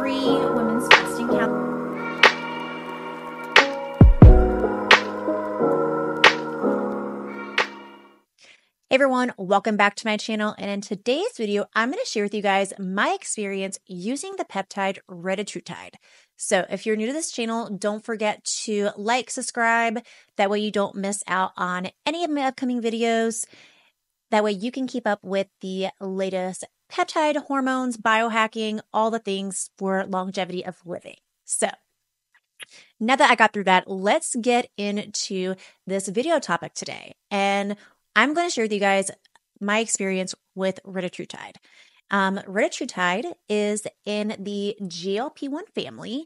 free women's fasting calendar. Hey everyone, welcome back to my channel, and in today's video, I'm going to share with you guys my experience using the peptide Retatrutide. So if you're new to this channel, don't forget to like, subscribe, that way you don't miss out on any of my upcoming videos. That way you can keep up with the latest peptide, hormones, biohacking, all the things for longevity of living. So now that I got through that, let's get into this video topic today. And I'm going to share with you guys my experience with Retatrutide. Retatrutide is in the GLP-1 family,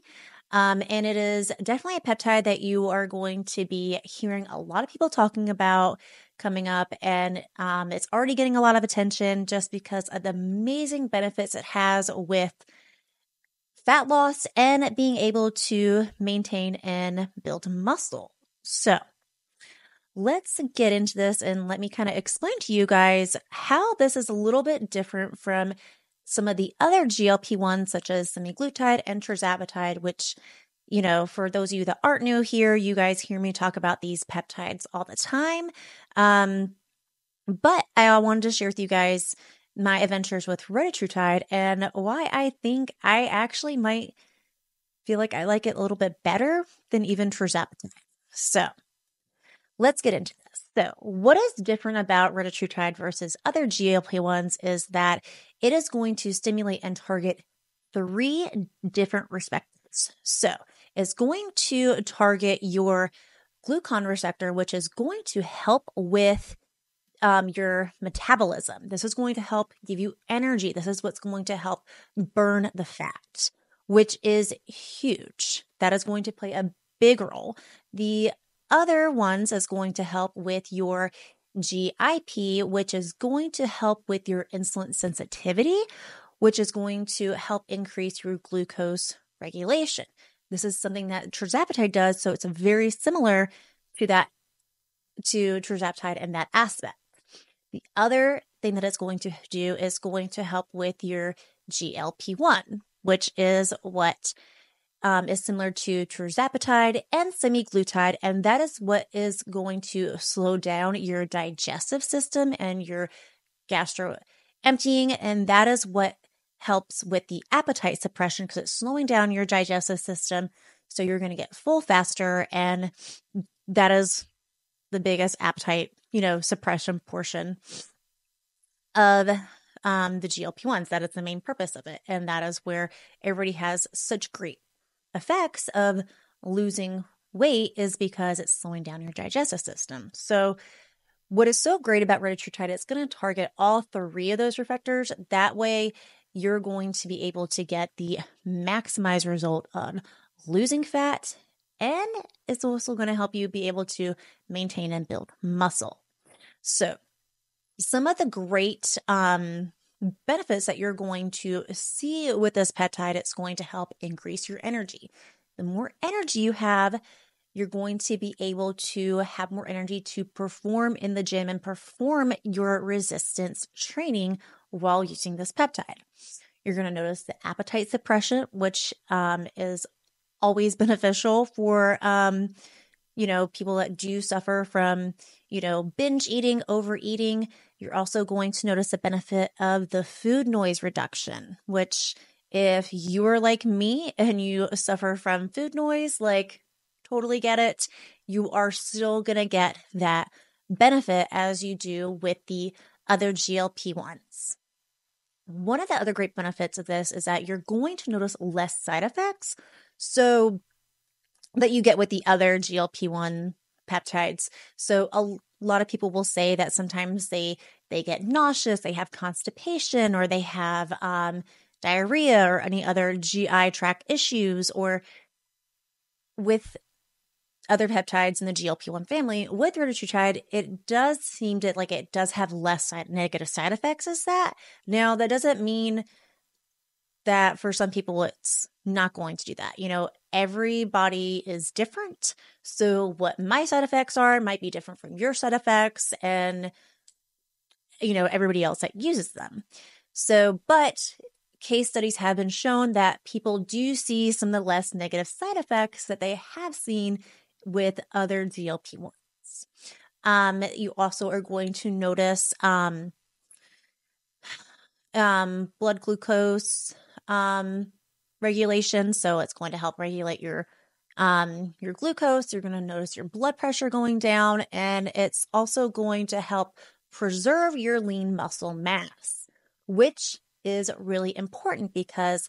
and it is definitely a peptide that you are going to be hearing a lot of people talking about coming up, and it's already getting a lot of attention just because of the amazing benefits it has with fat loss and being able to maintain and build muscle. So let's get into this and let me kind of explain to you guys how this is a little bit different from some of the other GLP-1s, such as semaglutide and tirzepatide, which, you know, for those of you that aren't new here, you guys hear me talk about these peptides all the time. But I wanted to share with you guys my adventures with Retatrutide and why I think I actually might feel like I like it a little bit better than even tirzepatide. So let's get into this. So what is different about Retatrutide versus other GLP-1s is that it is going to stimulate and target 3 different receptors. So it's going to target your glucagon receptor, which is going to help with your metabolism. This is going to help give you energy. This is what's going to help burn the fat, which is huge. That is going to play a big role. The other ones is going to help with your GIP, which is going to help with your insulin sensitivity, which is going to help increase your glucose regulation. This is something that tirzepatide does, so it's very similar to that, to tirzepatide in that aspect. The other thing that it's going to do is going to help with your GLP-1, which is what is similar to tirzepatide and semaglutide, and that is what is going to slow down your digestive system and your gastro emptying, and that is what helps with the appetite suppression because it's slowing down your digestive system, so you're going to get full faster, and that is the biggest appetite, suppression portion of the GLP-1s. That is the main purpose of it, and that is where everybody has such great effects of losing weight is because it's slowing down your digestive system. So what is so great about Retatrutide, it's going to target all 3 of those receptors. That way you're going to be able to get the maximized result on losing fat, and it's also going to help you be able to maintain and build muscle. So some of the great benefits that you're going to see with this peptide, it's going to help increase your energy. The more energy you have, you're going to be able to have more energy to perform in the gym and perform your resistance training while using this peptide. You're going to notice the appetite suppression, which is always beneficial for people that do suffer from, binge eating, overeating. You're also going to notice the benefit of the food noise reduction, which if you are like me and you suffer from food noise, totally get it. You are still going to get that benefit as you do with the other GLP-1s. One of the other great benefits of this is that you're going to notice less side effects. So that you get with the other GLP-1 peptides. So a lot of people will say that sometimes they get nauseous, they have constipation, or they have diarrhea or any other GI tract issues, or with other peptides in the GLP-1 family. With Retatrutide, it does seem to it does have less negative side effects as that. Now, that doesn't mean that for some people it's not going to do that. Everybody is different. So what my side effects are might be different from your side effects and, everybody else that uses them. So, but case studies have been shown that people do see some of the less negative side effects that they have seen with other GLP-1s. You also are going to notice blood glucose regulation. So it's going to help regulate your glucose. You're going to notice your blood pressure going down, and it's also going to help preserve your lean muscle mass, which is really important because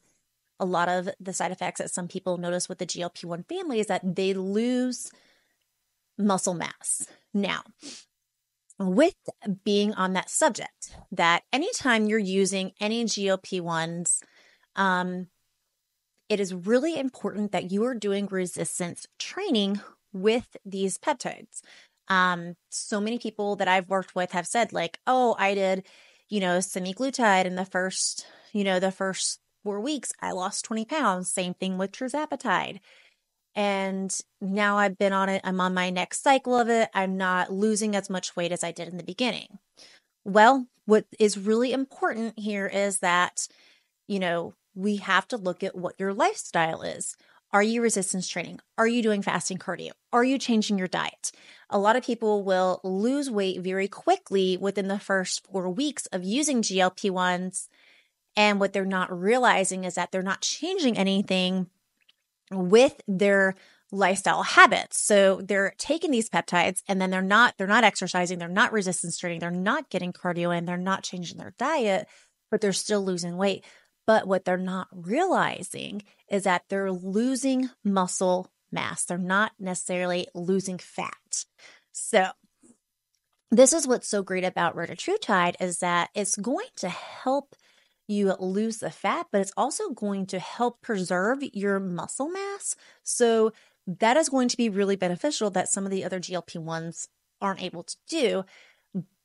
a lot of the side effects that some people notice with the GLP-1 family is that they lose muscle mass. Now, with being on that subject, that anytime you're using any GLP-1s, it is really important that you are doing resistance training with these peptides. So many people that I've worked with have said like, oh, I did, semaglutide in the first 4 weeks, I lost 20 pounds. Same thing with tirzepatide. And now I've been on it. I'm on my next cycle of it. I'm not losing as much weight as I did in the beginning. Well, what is really important here is that, we have to look at what your lifestyle is. Are you resistance training? Are you doing fasting cardio? Are you changing your diet? A lot of people will lose weight very quickly within the first 4 weeks of using GLP-1s. And what they're not realizing is that they're not changing anything with their lifestyle habits. So they're taking these peptides and then they're not exercising, they're not resistance training, they're not getting cardio in, they're not changing their diet, but they're still losing weight. But what they're not realizing is that they're losing muscle mass. They're not necessarily losing fat. So this is what's so great about Retatrutide is that it's going to help you lose the fat, but it's also going to help preserve your muscle mass. So that is going to be really beneficial that some of the other GLP-1s aren't able to do.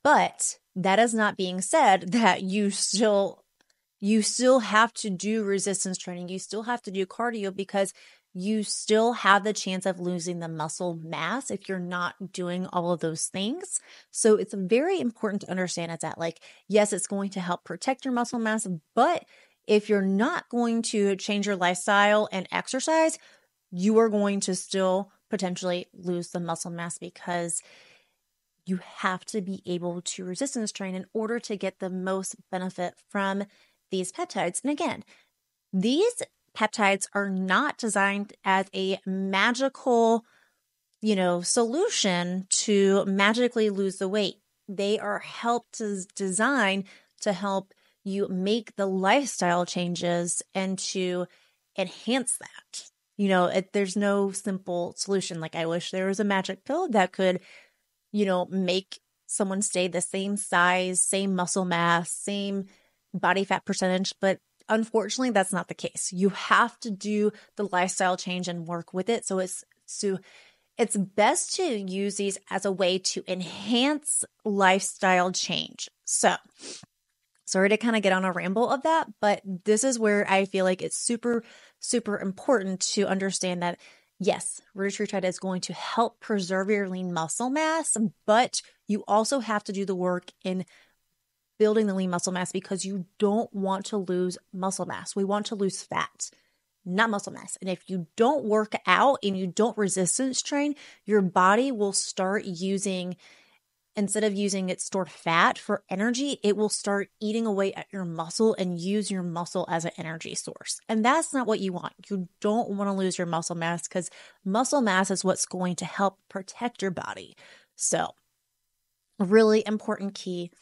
But that is not being said that you still have to do resistance training. You still have to do cardio because you still have the chance of losing the muscle mass if you're not doing all of those things. So it's very important to understand is that yes, it's going to help protect your muscle mass, but if you're not going to change your lifestyle and exercise, you are going to still potentially lose the muscle mass because you have to be able to resistance train in order to get the most benefit from these peptides. And again, these peptides are not designed as a magical, solution to magically lose the weight. They are designed to help you make the lifestyle changes and to enhance that. There's no simple solution. I wish there was a magic pill that could, make someone stay the same size, same muscle mass, same body fat percentage, but unfortunately, that's not the case. You have to do the lifestyle change and work with it. So it's best to use these as a way to enhance lifestyle change. So sorry to kind of get on a ramble of that, but this is where I feel like it's super, super important to understand that yes, Retatrutide is going to help preserve your lean muscle mass, but you also have to do the work in building the lean muscle mass because you don't want to lose muscle mass. We want to lose fat, not muscle mass. And if you don't work out and you don't resistance train, your body will start instead of using its stored fat for energy, it will start eating away at your muscle and use your muscle as an energy source. And that's not what you want. You don't want to lose your muscle mass because muscle mass is what's going to help protect your body. So a really important key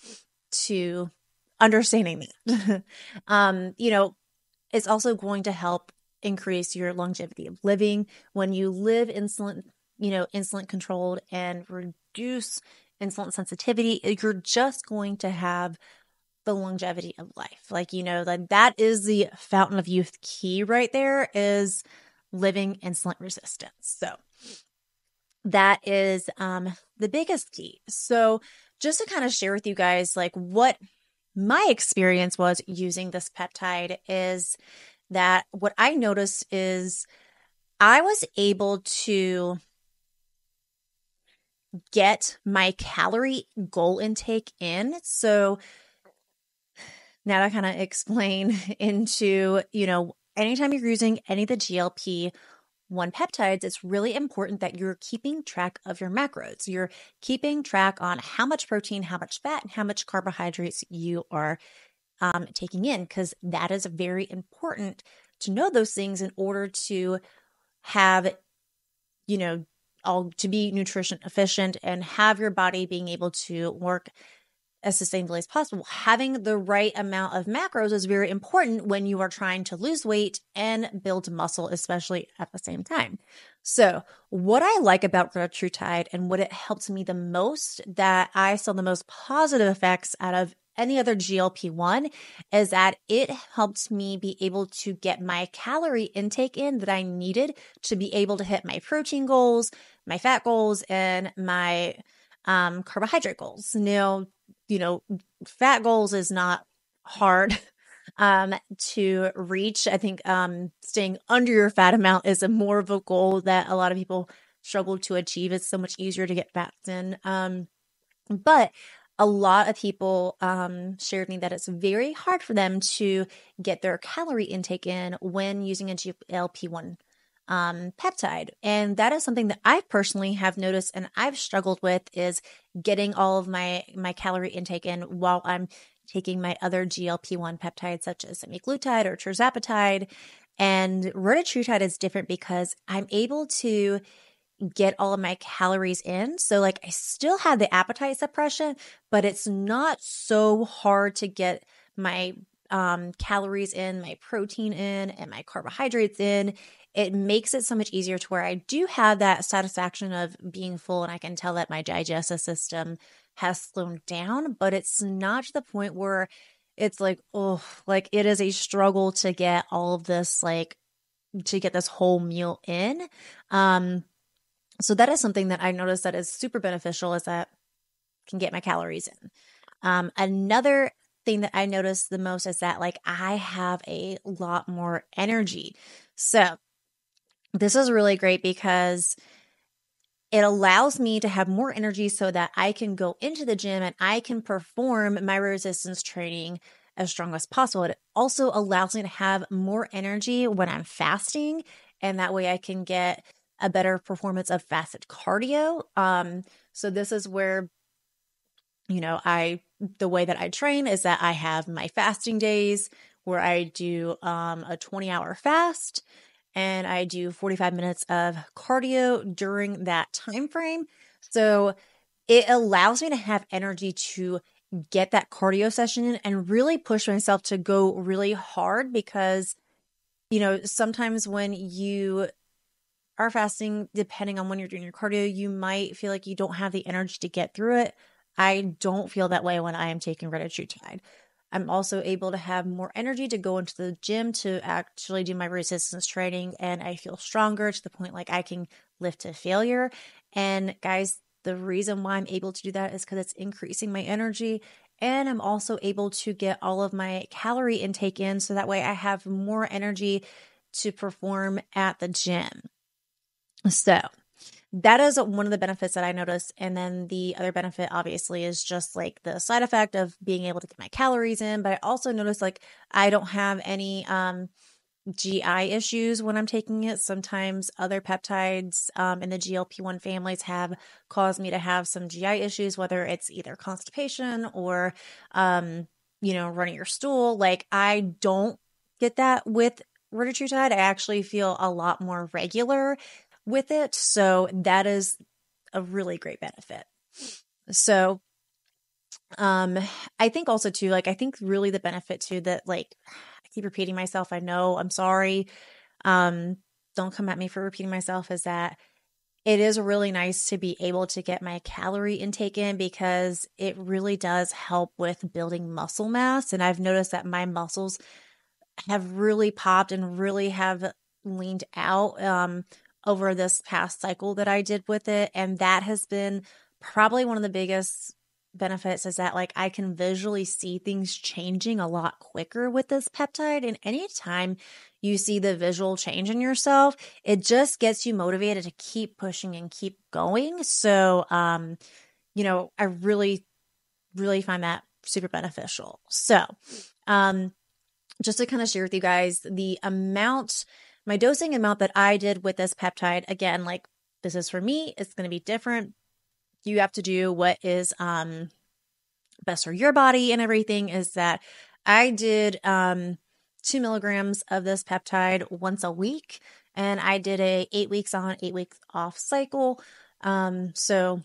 to understanding that. It's also going to help increase your longevity of living when you live insulin controlled and reduce insulin sensitivity. You're just going to have the longevity of life. That is the fountain of youth key right there is living insulin resistance. So that is the biggest key. So just to kind of share with you guys what my experience was using this peptide is that what I noticed is I was able to get my calorie goal intake in. So now to kind of explain into, anytime you're using any of the GLP-1 peptides, it's really important that you're keeping track of your macros. You're keeping track on how much protein, how much fat, and how much carbohydrates you are taking in, because that is very important to know those things in order to have, all to be nutrition efficient and have your body being able to work as sustainably as possible. Having the right amount of macros is very important when you are trying to lose weight and build muscle, especially at the same time. So, what I like about Retatrutide and what it helped me the most, that I saw the most positive effects out of any other GLP-1, is that it helped me be able to get my calorie intake in that I needed to be able to hit my protein goals, my fat goals, and my carbohydrate goals. Now, fat goals is not hard to reach. I think staying under your fat amount is a more of a goal that a lot of people struggle to achieve. It's so much easier to get fats in. But a lot of people shared me that it's very hard for them to get their calorie intake in when using a GLP-1 peptide. And that is something that I personally have noticed and I've struggled with, is getting all of my calorie intake in while I'm taking my other GLP-1 peptides, such as semaglutide or tirzepatide. And retatrutide is different because I'm able to get all of my calories in. So like I still have the appetite suppression, but it's not so hard to get my calories in, my protein in, and my carbohydrates in. It makes it so much easier to where I do have that satisfaction of being full, and I can tell that my digestive system has slowed down, but it's not to the point where it's like, oh, like it is a struggle to get all of this, like to get this whole meal in. So that is something that I noticed that is super beneficial, is that I can get my calories in. Another thing that I noticed the most is that like I have a lot more energy. So this is really great because it allows me to have more energy so that I can go into the gym and I can perform my resistance training as strong as possible. It also allows me to have more energy when I'm fasting, and that way I can get a better performance of fasted cardio. So this is where, the way that I train is that I have my fasting days where I do a 20-hour fast, and I do 45 minutes of cardio during that time frame. So it allows me to have energy to get that cardio session in and really push myself to go really hard, because, sometimes when you are fasting, depending on when you're doing your cardio, you might feel like you don't have the energy to get through it. I don't feel that way when I am taking retatrutide. I'm also able to have more energy to go into the gym to actually do my resistance training, and I feel stronger to the point like I can lift to failure. And guys, the reason why I'm able to do that is because it's increasing my energy, and I'm also able to get all of my calorie intake in, so that way I have more energy to perform at the gym. So that is one of the benefits that I noticed. And then the other benefit, obviously, is just like the side effect of being able to get my calories in. But I also noticed like I don't have any GI issues when I'm taking it. Sometimes other peptides in the GLP-1 families have caused me to have some GI issues, whether it's either constipation or, running your stool. Like I don't get that with retatrutide. I actually feel a lot more regular with it. So that is a really great benefit. So I think also too, like I think really the benefit too that, like, I keep repeating myself, I know, I'm sorry. Don't come at me for repeating myself, is that it is really nice to be able to get my calorie intake in, because it really does help with building muscle mass. And I've noticed that my muscles have really popped and really have leaned out over this past cycle that I did with it. And that has been probably one of the biggest benefits, is that like I can visually see things changing a lot quicker with this peptide. And anytime you see the visual change in yourself, it just gets you motivated to keep pushing and keep going. So, I really, really find that super beneficial. So Just to kind of share with you guys my dosing amount that I did with this peptide. Again, like, this is for me, it's going to be different. You have to do what is best for your body and everything. Is that I did 2 milligrams of this peptide once a week, and I did a 8 weeks on, 8 weeks off cycle. So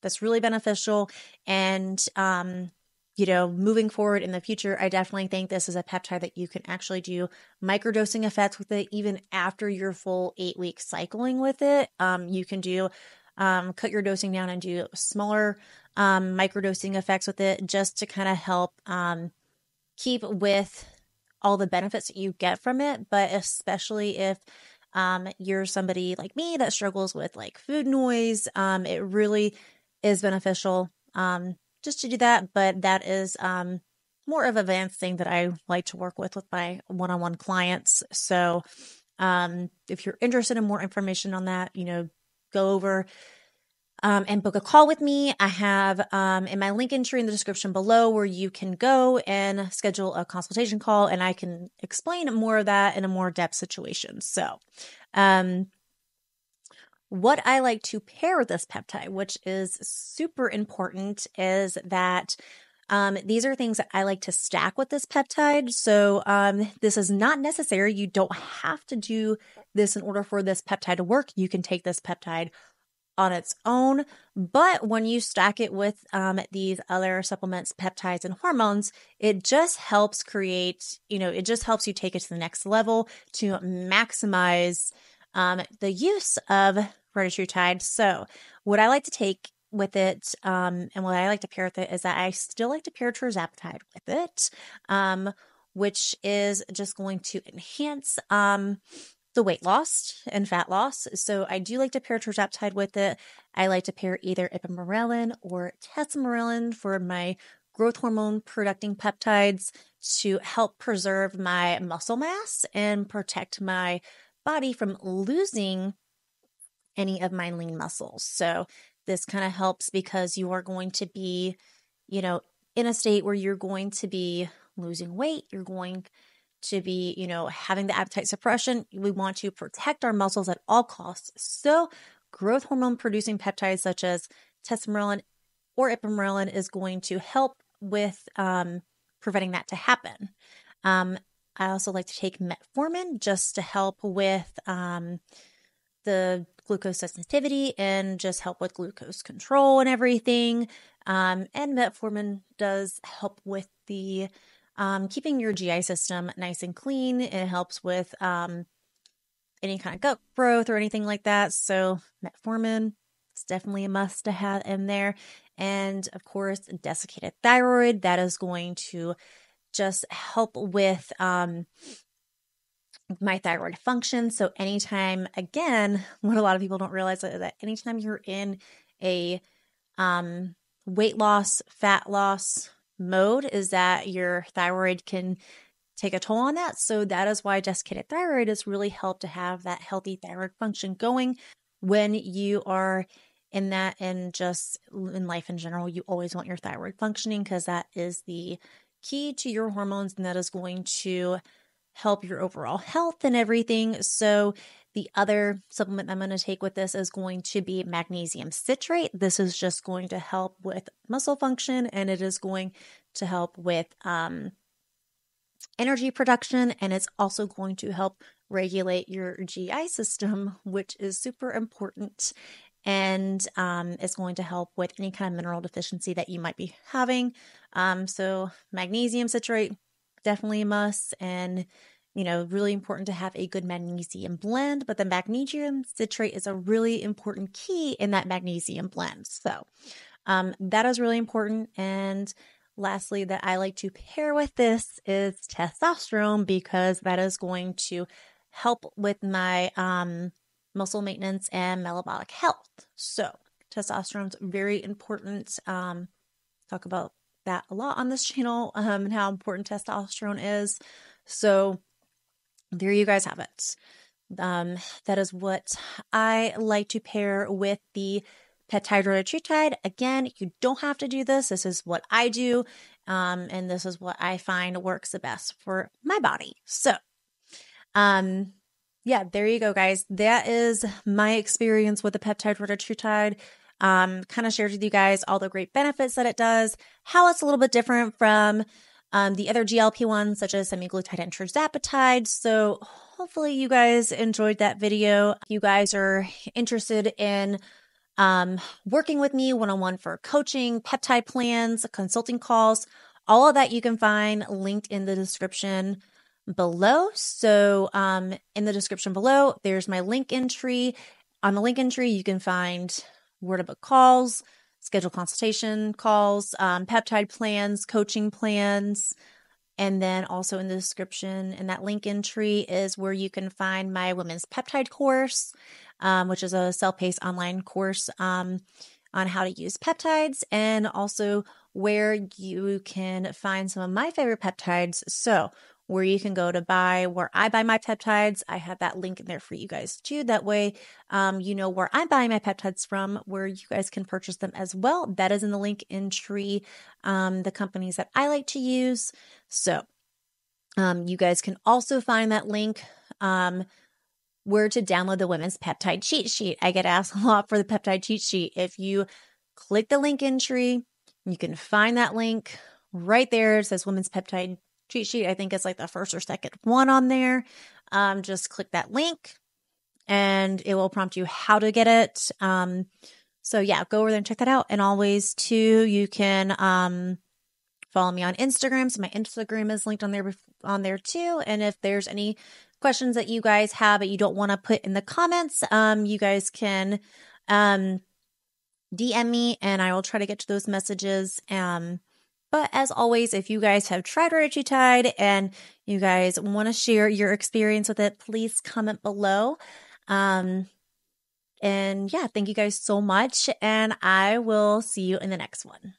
that's really beneficial. And, moving forward in the future, I definitely think this is a peptide that you can actually do microdosing effects with it, even after your full 8 week cycling with it. You can do, cut your dosing down and do smaller, microdosing effects with it, just to kind of help, keep with all the benefits that you get from it. But especially if you're somebody like me that struggles with like food noise, it really is beneficial just to do that. But that is more of an advanced thing that I like to work with my one-on-one clients. So if you're interested in more information on that, go over and book a call with me. I have in my link entry in the description below where you can go and schedule a consultation call, and I can explain more of that in a more depth situation. So what I like to pair with this peptide, which is super important, is that these are things that I like to stack with this peptide. So this is not necessary. You don't have to do this in order for this peptide to work. You can take this peptide on its own, but when you stack it with these other supplements, peptides, and hormones, it just helps create, it just helps you take it to the next level to maximize the use of Retatrutide. So what I like to take with it, and what I like to pair with it, is that I still like to pair tirzepatide with it, which is just going to enhance the weight loss and fat loss. So I do like to pair tirzepatide with it. I like to pair either ipamorelin or tesamorelin for my growth hormone producing peptides to help preserve my muscle mass and protect my body from losing any of my lean muscles. So this kind of helps because you are going to be, in a state where you're going to be losing weight. You're going to be, having the appetite suppression. We want to protect our muscles at all costs. So growth hormone producing peptides such as tesamorelin or ipamorelin is going to help with preventing that to happen. I also like to take metformin just to help with the glucose sensitivity and just help with glucose control and everything. And metformin does help with the keeping your GI system nice and clean. It helps with any kind of gut growth or anything like that. So metformin is definitely a must to have in there. And of course, desiccated thyroid, that is going to just help with my thyroid function. So anytime, again, what a lot of people don't realize is that anytime you're in a weight loss, fat loss mode, is that your thyroid can take a toll on that. So that is why desiccated thyroid has really helped to have that healthy thyroid function going when you are in that, and just in life in general. You always want your thyroid functioning because that is the key to your hormones, and that is going to help your overall health and everything. So the other supplement I'm going to take with this is going to be magnesium citrate. This is just going to help with muscle function, and it is going to help with energy production, and it's also going to help regulate your GI system, which is super important. And it's going to help with any kind of mineral deficiency that you might be having. So magnesium citrate, definitely a must, and really important to have a good magnesium blend. But the magnesium citrate is a really important key in that magnesium blend. So that is really important. And lastly, that I like to pair with this is testosterone, because that is going to help with my muscle maintenance and metabolic health. So testosterone is very important. Talk about that a lot on this channel, and how important testosterone is. So there you guys have it. That is what I like to pair with the peptide retatrutide. Again, you don't have to do this. This is what I do. And this is what I find works the best for my body. So, yeah, there you go, guys. That is my experience with the peptide retatrutide. Kind of shared with you guys all the great benefits that it does, how it's a little bit different from the other GLP-1s, such as semaglutide and tirzepatide. So hopefully you guys enjoyed that video. If you guys are interested in working with me one-on-one for coaching, peptide plans, consulting calls, all of that you can find linked in the description below. So in the description below, there's my link entry. On the link entry, you can find where to book calls, schedule consultation calls, peptide plans, coaching plans. And then also in the description in that link entry is where you can find my women's peptide course, which is a self-paced online course on how to use peptides, and also where you can find some of my favorite peptides. So where you can go to buy where I buy my peptides. I have that link in there for you guys too. That way, you know where I'm buying my peptides from, where you guys can purchase them as well. That is in the link entry, the companies that I like to use. So you guys can also find that link where to download the women's peptide cheat sheet. I get asked a lot for the peptide cheat sheet. If you click the link entry, you can find that link right there. It says women's peptide cheat sheet. I think it's like the first or second one on there. Just click that link and it will prompt you how to get it. So yeah, go over there and check that out. And always too, you can follow me on Instagram. So my Instagram is linked on there too. And if there's any questions that you guys have that you don't want to put in the comments, you guys can DM me and I will try to get to those messages. But as always, if you guys have tried retatrutide and you guys want to share your experience with it, please comment below. And yeah, thank you guys so much. And I will see you in the next one.